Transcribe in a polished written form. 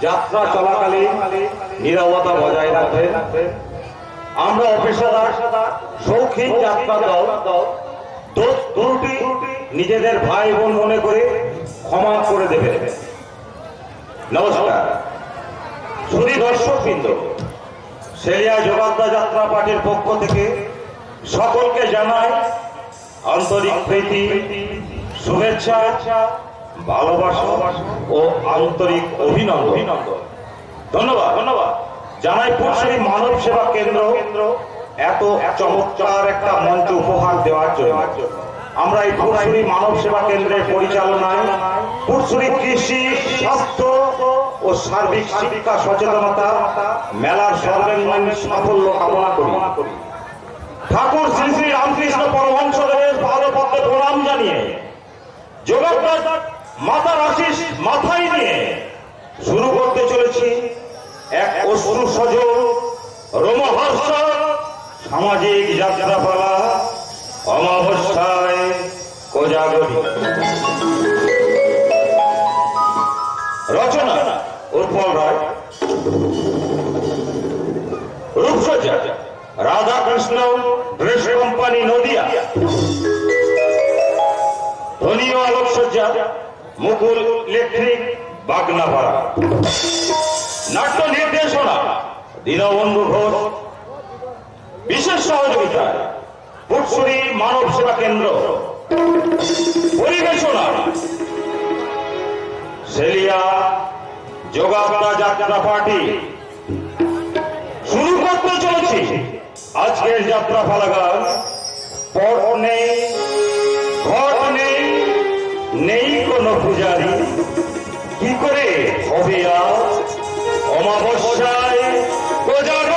যাত্রা চলাকালীন নীরবতা বজায় রাখবে। আমরা অপেশাদার শৌখিন যাত্রা দল দোষ ত্রুটি নিজেদের ভাই বোন মনে করে ক্ষমা করে দেবে। নমস্কার সুধী দর্শকবৃন্দ, সেলিয়া যোগাত্রা যাত্রা পার্টির পক্ষ থেকে সকলকে জানাই আন্তরিক প্রীতি, শুভেচ্ছা, ভালোবাসা ও আন্তরিক অভিনন্দন। ধন্যবাদ জানাই পুরসুরি মানব সেবা কেন্দ্র এত চমৎকার একটা মঞ্চ উপহার দেওয়ার জন্য। আমরা এই পুরসুরি মানব সেবা কেন্দ্রের পরিচালনায় পুরসুরি কৃষি, স্বাস্থ্য ও সার্বিক শিক্ষা সচেতনতা মেলার সর্বাঙ্গীন সাফল্য কামনা করি। ঠাকুর শ্রী শ্রী রামকৃষ্ণ পরমহংসদেবের পাদপদ্মে প্রণাম জানিয়ে যোগাত্রা মাতার আশিস মাথায় নিয়ে শুরু করতে চলেছি এক অশ্রু সজল রোমহর্ষক সামাজিক যাত্রাপালা অমাবস্যায় কোজাগরী। রচনা উৎপল রায়, রূপসজ্জা রাধাকৃষ্ণ ড্রেস কোম্পানি নদিয়া, ধ্বনীয় আলোকসজ্জা মুকুল ইলেকট্রিক বাগনাপাড়া, নাট্য নির্দেশনা দীনবন্ধু ঘোষ, বিশেষ সহযোগিতায় পুরসুরি মানব সেবা কেন্দ্র, পরিবেশনা সেলিয়া যোগাত্রা যাত্রা পার্টি। শুরু করতে চলেছি আজকের যাত্রা পালাগান। পট নেই, ঘট নেই, নেই কোনো পূজারি, কি করে হবে আজ অমাবস্যায় কোজাগরী।